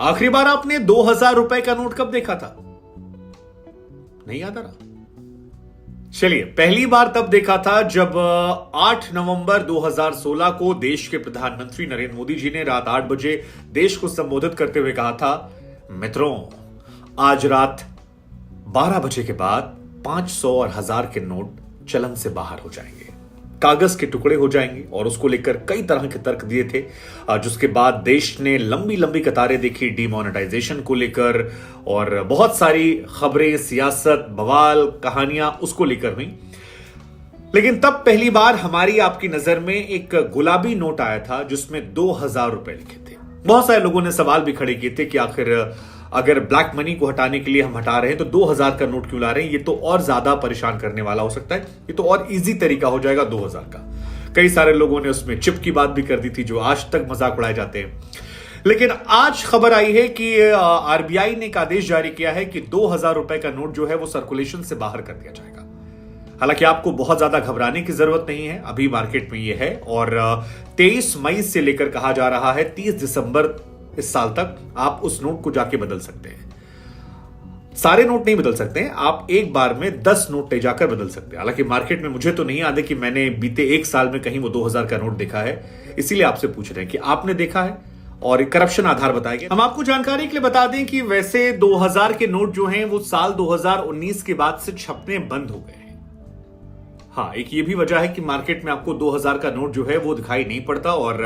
आखिरी बार आपने 2000 रुपए का नोट कब देखा था? नहीं याद आ रहा? चलिए, पहली बार तब देखा था जब 8 नवंबर 2016 को देश के प्रधानमंत्री नरेंद्र मोदी जी ने रात 8 बजे देश को संबोधित करते हुए कहा था, मित्रों, आज रात 12 बजे के बाद 500 और 1000 के नोट चलन से बाहर हो जाएंगे, कागज के टुकड़े हो जाएंगे। और उसको लेकर कई तरह के तर्क दिए थे, जिसके बाद देश ने लंबी लंबी कतारें देखी डिमोनेटाइजेशन को लेकर, और बहुत सारी खबरें, सियासत, बवाल, कहानियां उसको लेकर हुई। लेकिन तब पहली बार हमारी आपकी नजर में एक गुलाबी नोट आया था जिसमें 2000 रुपए लिखे थे। बहुत सारे लोगों ने सवाल भी खड़े किए थे कि आखिर अगर ब्लैक मनी को हटाने के लिए हम हटा रहे हैं तो 2000 का नोट क्यों ला रहे हैं? ये तो और ज्यादा परेशान करने वाला हो सकता है, ये तो और इजी तरीका हो जाएगा 2000 का। कई सारे लोगों ने उसमें चिप की बात भी कर दी थी, जो आज तक मजाक उड़ाए जाते हैं। लेकिन आज खबर आई है कि आरबीआई ने एक आदेश जारी किया है कि 2000 रुपए का नोट जो है वो सर्कुलेशन से बाहर कर दिया जाएगा। हालांकि आपको बहुत ज्यादा घबराने की जरूरत नहीं है, अभी मार्केट में ये है, और 23 मई से लेकर कहा जा रहा है 30 दिसंबर इस साल तक आप उस नोट को जाके बदल सकते हैं। सारे नोट नहीं बदल सकते हैं, आप एक बार में 10 नोट ले जाकर बदल सकते हैं। हालांकि मार्केट में मुझे तो नहीं याद है कि मैंने बीते एक साल में कहीं वो 2000 का नोट देखा है, इसीलिए आपसे पूछ रहे हैं कि आपने देखा है, और करप्शन आधार बताएंगे। हम आपको जानकारी के लिए बता दें कि वैसे 2000 के नोट जो हैं वो साल 2019 के बाद से छपने बंद हो गए हैं। हाँ, एक ये भी वजह है कि मार्केट में आपको 2000 का नोट जो है वो दिखाई नहीं पड़ता, और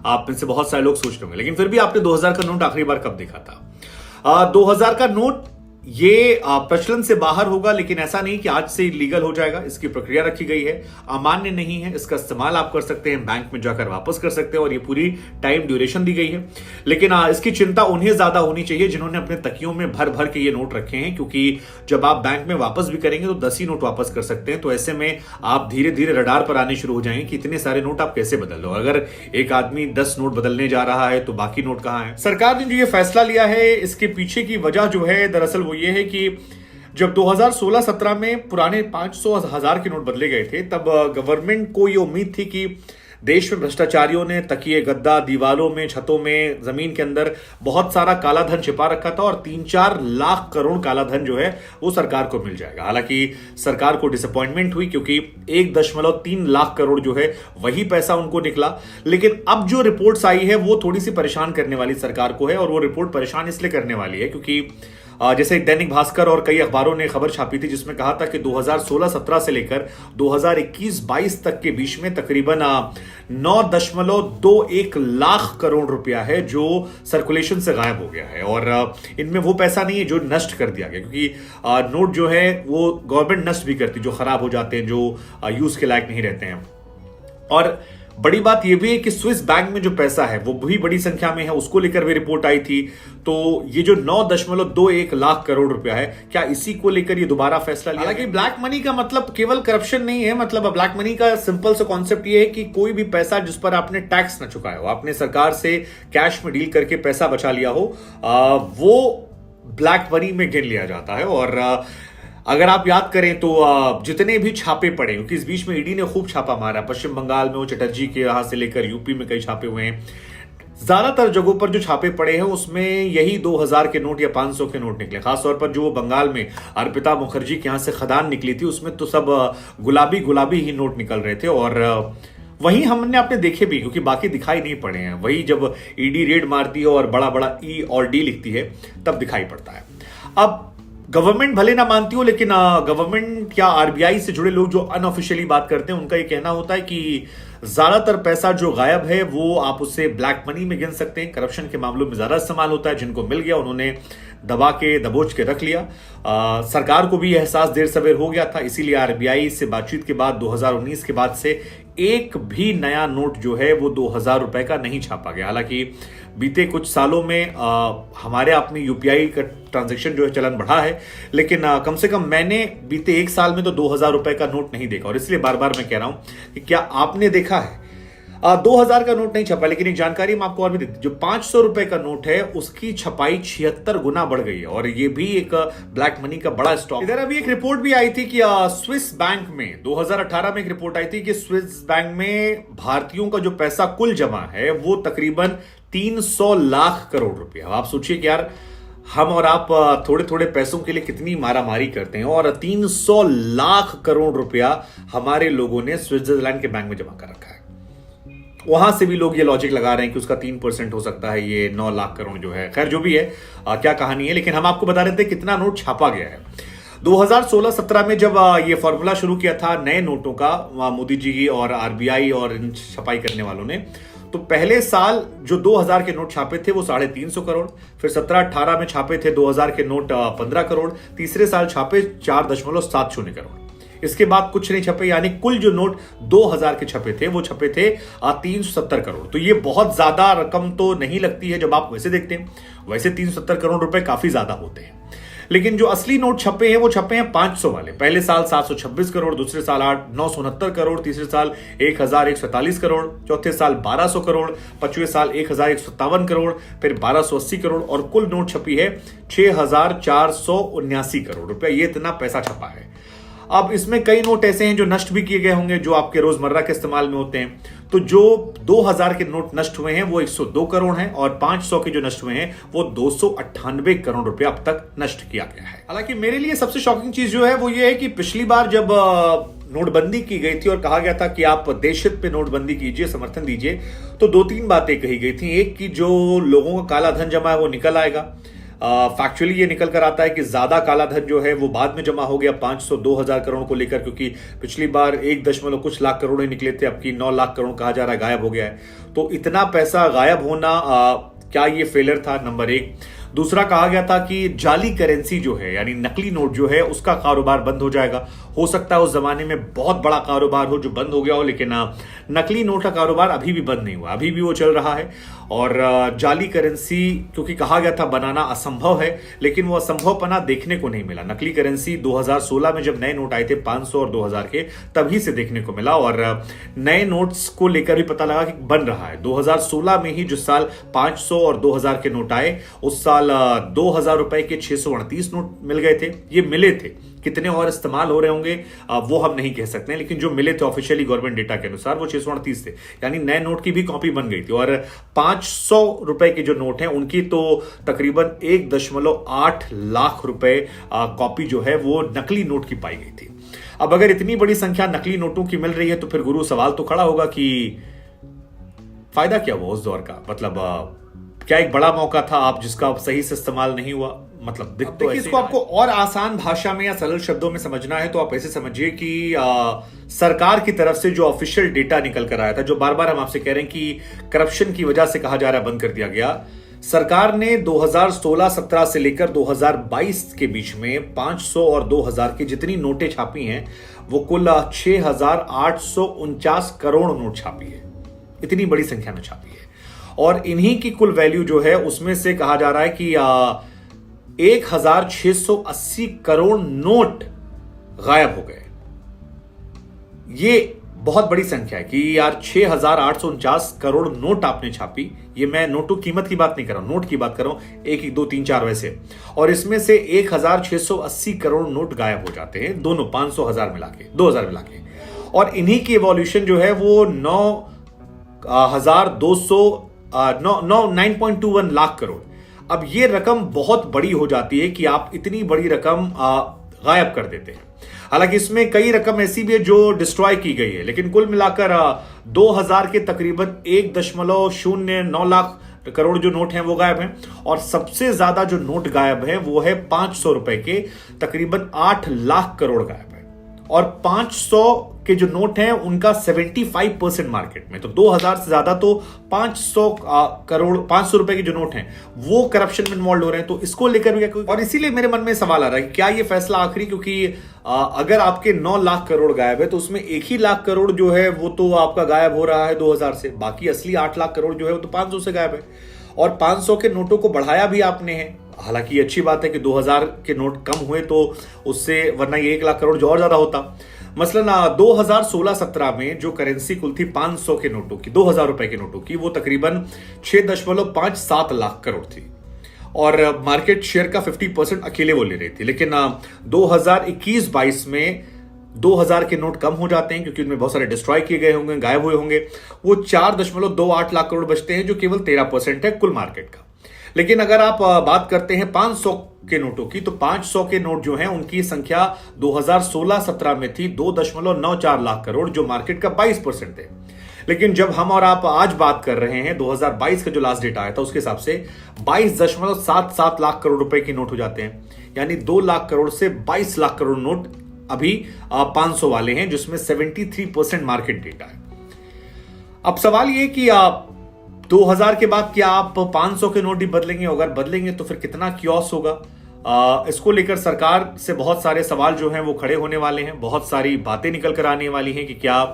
आप में से बहुत सारे लोग सोच रहे होंगे, लेकिन फिर भी आपने 2000 का नोट आखिरी बार कब देखा था? 2000 का नोट ये प्रचलन से बाहर होगा, लेकिन ऐसा नहीं कि आज से लीगल हो जाएगा। इसकी प्रक्रिया रखी गई है, अमान्य नहीं है, इसका इस्तेमाल आप कर सकते हैं, बैंक में जाकर वापस कर सकते हैं, और ये पूरी टाइम ड्यूरेशन दी गई है। लेकिन इसकी चिंता उन्हें ज्यादा होनी चाहिए जिन्होंने अपने तकियों में भर भर के ये नोट रखे हैं, क्योंकि जब आप बैंक में वापस भी करेंगे तो 10 ही नोट वापस कर सकते हैं। तो ऐसे में आप धीरे धीरे रडार पर आने शुरू हो जाएंगे कि इतने सारे नोट आप कैसे बदल लो। अगर एक आदमी 10 नोट बदलने जा रहा है तो बाकी नोट कहां है? सरकार ने जो ये फैसला लिया है, इसके पीछे की वजह जो है दरअसल वो ये है कि जब 2016-17 में पुराने 500 1000 के नोट बदले गए थे, तब गवर्नमेंट को ये उम्मीद थी कि देश में भ्रष्टाचारियों ने तकिए, गद्दा, दीवारों में, छतों में, जमीन के अंदर बहुत सारा काला धन छिपा रखा था, और 3-4 लाख करोड़ काला धन जो है वो सरकार को मिल जाएगा। हालांकि सरकार को डिसअपॉइंटमेंट हुई, क्योंकि 1.3 लाख करोड़ जो है वही पैसा उनको निकला। लेकिन अब जो रिपोर्ट्स आई है वो थोड़ी सी परेशान करने वाली सरकार को है, और वो रिपोर्ट परेशान इसलिए करने वाली है क्योंकि जैसे दैनिक भास्कर और कई अखबारों ने खबर छापी थी जिसमें कहा था कि 2016-17 से लेकर 2021-22 तक के बीच में तकरीबन 9.21 लाख करोड़ रुपया है जो सर्कुलेशन से गायब हो गया है। और इनमें वो पैसा नहीं है जो नष्ट कर दिया गया, क्योंकि नोट जो है वो गवर्नमेंट नष्ट भी करती, जो खराब हो जाते हैं, जो यूज के लायक नहीं रहते हैं। और बड़ी बात यह भी है कि स्विस बैंक में जो पैसा है वो भी बड़ी संख्या में है, उसको लेकर भी रिपोर्ट आई थी। तो ये जो 9.21 लाख करोड़ रुपया है, क्या इसी को लेकर ये दोबारा फैसला लिया? हालांकि ब्लैक मनी का मतलब केवल करप्शन नहीं है, मतलब ब्लैक मनी का सिंपल सा कॉन्सेप्ट ये है कि कोई भी पैसा जिस पर आपने टैक्स न चुकाया हो, आपने सरकार से कैश में डील करके पैसा बचा लिया हो, वो ब्लैक मनी में गिन लिया जाता है। और अगर आप याद करें तो जितने भी छापे पड़े, क्योंकि इस बीच में ईडी ने खूब छापा मारा, पश्चिम बंगाल में वो चटर्जी के यहां से लेकर यूपी में कई छापे हुए हैं, ज्यादातर जगहों पर जो छापे पड़े हैं उसमें यही 2000 के नोट या 500 के नोट निकले। खासतौर पर जो बंगाल में अर्पिता मुखर्जी के यहां से खदान निकली थी, उसमें तो सब गुलाबी गुलाबी ही नोट निकल रहे थे। और वही हमने अपने देखे भी, क्योंकि बाकी दिखाई नहीं पड़े हैं। वही जब ईडी रेड मारती है और बड़ा बड़ा ई और डी लिखती है तब दिखाई पड़ता है। अब गवर्नमेंट भले ना मानती हो, लेकिन गवर्नमेंट या आरबीआई से जुड़े लोग जो अनऑफिशियली बात करते हैं उनका ये कहना होता है कि ज्यादातर पैसा जो गायब है वो आप उसे ब्लैक मनी में गिन सकते हैं। करप्शन के मामलों में ज्यादा इस्तेमाल होता है, जिनको मिल गया उन्होंने दबा के दबोच के रख लिया। सरकार को भी एहसास देर सवेर हो गया था, इसीलिए आरबीआई से बातचीत के बाद 2019 के बाद से एक भी नया नोट जो है वो 2000 रुपए का नहीं छापा गया। हालांकि बीते कुछ सालों में हमारे अपने यूपीआई का ट्रांजैक्शन जो है चलन बढ़ा है, लेकिन कम से कम मैंने बीते एक साल में तो 2000 रुपए का नोट नहीं देखा। और इसलिए बार बार मैं कह रहा हूं कि क्या आपने देखा है? 2000 का नोट नहीं छपा, लेकिन एक जानकारी हम आपको और भी देते, जो 500 रुपए का नोट है उसकी छपाई 76 गुना बढ़ गई है, और ये भी एक ब्लैक मनी का बड़ा स्टॉक। इधर अभी एक रिपोर्ट भी आई थी कि स्विस बैंक में 2018 में एक रिपोर्ट आई थी कि स्विस बैंक में भारतीयों का जो पैसा कुल जमा है वो तकरीबन 300 लाख करोड़ रुपया। आप सोचिए कि यार हम और आप थोड़े थोड़े पैसों के लिए कितनी मारामारी करते हैं, और 300 लाख करोड़ रुपया हमारे लोगों ने स्विट्जरलैंड के बैंक में जमा कर रखा है। वहां से भी लोग ये लॉजिक लगा रहे हैं कि उसका 3% हो सकता है, ये 9 लाख करोड़ जो है। खैर जो भी है, क्या कहानी है, लेकिन हम आपको बता रहे थे कितना नोट छापा गया है। 2016-17 में जब ये फॉर्मूला शुरू किया था नए नोटों का, मोदी जी और आरबीआई और इन छपाई करने वालों ने, तो पहले साल जो 2000 के नोट छापे थे वो 350 करोड़, फिर 17-18 में छापे थे 2000 के नोट 15 करोड़, तीसरे साल छापे 4.70 करोड़। इसके बाद कुछ नहीं छपे, यानी कुल जो नोट 2000 के छपे थे वो छपे थे 370 करोड़। तो ये बहुत ज्यादा रकम तो नहीं लगती है जब आप वैसे देखते हैं, वैसे 370 करोड़ रुपए काफी ज्यादा होते हैं, लेकिन जो असली नोट छपे हैं वो छपे हैं 500 वाले। पहले साल 726 करोड़, दूसरे साल 969 करोड़, तीसरे साल 1147 करोड़, चौथे साल 1200 करोड़, पांचवें साल 1157 करोड़, फिर 1280 करोड़, और कुल नोट छपी है 6479 करोड़ रुपए। ये इतना पैसा छपा है। अब इसमें कई नोट ऐसे हैं जो नष्ट भी किए गए होंगे, जो आपके रोजमर्रा के इस्तेमाल में होते हैं। तो जो 2000 के नोट नष्ट हुए हैं वो 102 करोड़ हैं, और 500 के जो नष्ट हुए हैं वो 298 करोड़ रुपए अब तक नष्ट किया गया है। हालांकि मेरे लिए सबसे शॉकिंग चीज जो है वो ये है कि पिछली बार जब नोटबंदी की गई थी और कहा गया था कि आप देशहित पे नोटबंदी कीजिए, समर्थन दीजिए, तो 2-3 बातें कही गई थी। एक कि जो लोगों का काला धन जमा है वो निकल आएगा। फैक्चुअली ये निकल कर आता है कि ज्यादा काला धन जो है वो बाद में जमा हो गया 500-2000 करोड़ को लेकर, क्योंकि पिछली बार 1 कुछ लाख करोड़ ही निकले थे, अब की 9 लाख करोड़ कहा जा रहा है गायब हो गया है। तो इतना पैसा गायब होना, क्या ये फेलियर था? नंबर 1। दूसरा, कहा गया था कि जाली करेंसी जो है, यानी नकली नोट जो है, उसका कारोबार बंद हो जाएगा। हो सकता है उस जमाने में बहुत बड़ा कारोबार हो जो बंद हो गया हो, लेकिन नकली नोट का कारोबार अभी भी बंद नहीं हुआ, अभी भी वो चल रहा है। और जाली करेंसी, क्योंकि कहा गया था बनाना असंभव है, लेकिन वो असंभवपना देखने को नहीं मिला। नकली करेंसी 2016 में जब नए नोट आए थे 500 और 2000 के, तभी से देखने को मिला, और नए नोट्स को लेकर भी पता लगा कि बन रहा है। 2016 में ही जिस साल 500 और 2000 के नोट आए, उस साल 2000 रुपए के 638 नोट मिल गए थे। ये मिले थे, कितने और इस्तेमाल हो रहे होंगे वो हम नहीं कह सकते हैं, लेकिन जो मिले थे ऑफिशियली गवर्नमेंट डेटा के अनुसार वो 638 थे, यानी नए नोट की भी कॉपी बन गई थी। और 500 रुपए के जो नोट हैं उनकी तो तकरीबन 1.8 लाख रुपए कॉपी जो है वो नकली नोट की पाई गई थी। अब अगर इतनी बड़ी संख्या नकली नोटों की मिल रही है तो फिर गुरु सवाल तो खड़ा होगा कि फायदा क्या हुआ उस दौर का? मतलब क्या एक बड़ा मौका था आप जिसका सही से इस्तेमाल नहीं हुआ? मतलब देखिए, इसको आपको और आसान भाषा में या सरल शब्दों में समझना है तो आप ऐसे समझिए कि सरकार की तरफ से जो ऑफिशियल डेटा निकल कर आया था, जो बार बार हम आपसे कह रहे हैं कि करप्शन की वजह से कहा जा रहा है बंद कर दिया गया, सरकार ने 2016-17 से लेकर 2022 के बीच में 500 और 2000 की जितनी नोटें छापी हैं वो कुल 6849 करोड़ नोट छापी है। इतनी बड़ी संख्या में छापी है, और इन्हीं की कुल वैल्यू जो है उसमें से कहा जा रहा है कि 1680 करोड़ नोट गायब हो गए। ये बहुत बड़ी संख्या है कि यार 6849 करोड़ नोट आपने छापी। ये मैं नोटों कीमत की बात नहीं कर रहा हूं, नोट की बात कर रहा हूं, 1 2 3 4 वैसे, और इसमें से 1680 करोड़ नोट गायब हो जाते हैं, दोनों 500 1000 मिला के, 2000 मिला के। और इन्हीं की इवोल्यूशन जो है वो 9.21 लाख करोड़। अब ये रकम बहुत बड़ी हो जाती है कि आप इतनी बड़ी रकम गायब कर देते हैं। हालांकि इसमें कई रकम ऐसी भी है जो डिस्ट्रॉय की गई है, लेकिन कुल मिलाकर 2000 के तकरीबन 1.09 लाख करोड़ जो नोट हैं वो गायब हैं, और सबसे ज्यादा जो नोट गायब है वो है 500 रुपए के, तकरीबन 8 लाख करोड़ गायब है। और 500 के जो नोट हैं उनका 75% मार्केट में, तो 2000 से ज्यादा तो 500 करोड़ 500 रुपए के जो नोट हैं वो करप्शन में इन्वॉल्व हो रहे हैं। तो इसको लेकर भी क्या, और इसीलिए मेरे मन में सवाल आ रहा है कि क्या ये फैसला आखिरी, क्योंकि अगर आपके 9 लाख करोड़ गायब है तो उसमें 1 ही लाख करोड़ जो है वो तो आपका गायब हो रहा है 2000 से, बाकी असली 8 लाख करोड़ जो है वो तो 500 से गायब है। और 500 के नोटों को बढ़ाया भी आपने है, हालांकि ये अच्छी बात है कि 2000 के नोट कम हुए, तो उससे वरना ये 1 लाख करोड़ जो और ज्यादा होता। मसलन 2016-17 में जो करेंसी कुल थी 500 के नोटों की, 2000 रुपए के नोटों की, वो तकरीबन 6.57 लाख करोड़ थी और मार्केट शेयर का 50% अकेले वो ले रही थी। लेकिन 2021-22 में 2000 के नोट कम हो जाते हैं क्योंकि उनमें बहुत सारे डिस्ट्रॉय किए गए होंगे, गायब हुए होंगे। वो 4.28 लाख करोड़ बचते हैं, जो केवल 13% है कुल मार्केट का। लेकिन अगर आप बात करते हैं 500 के नोटों की, तो 500 के नोट जो हैं उनकी संख्या 2016-17 में थी 2.94 लाख करोड़, जो मार्केट का 22% है। लेकिन जब हम और आप आज बात कर रहे हैं 2022 का जो लास्ट डेटा आया था, उसके हिसाब से 22.77 लाख करोड़ रुपए के नोट हो जाते हैं। यानी 2 लाख करोड़ से 22 लाख करोड़ नोट अभी 500 वाले हैं, जिसमें 73% मार्केट डेटा है। अब सवाल ये कि 2000 के बाद क्या आप 500 के नोट ही बदलेंगे? अगर बदलेंगे तो फिर कितना क्योस होगा? इसको लेकर सरकार से बहुत सारे सवाल जो हैं वो खड़े होने वाले हैं। बहुत सारी बातें निकल कर आने वाली हैं कि क्या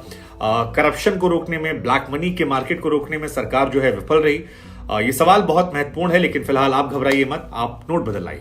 करप्शन को रोकने में, ब्लैक मनी के मार्केट को रोकने में सरकार जो है विफल रही। ये सवाल बहुत महत्वपूर्ण है, लेकिन फिलहाल आप घबराइए मत, आप नोट बदल आइए।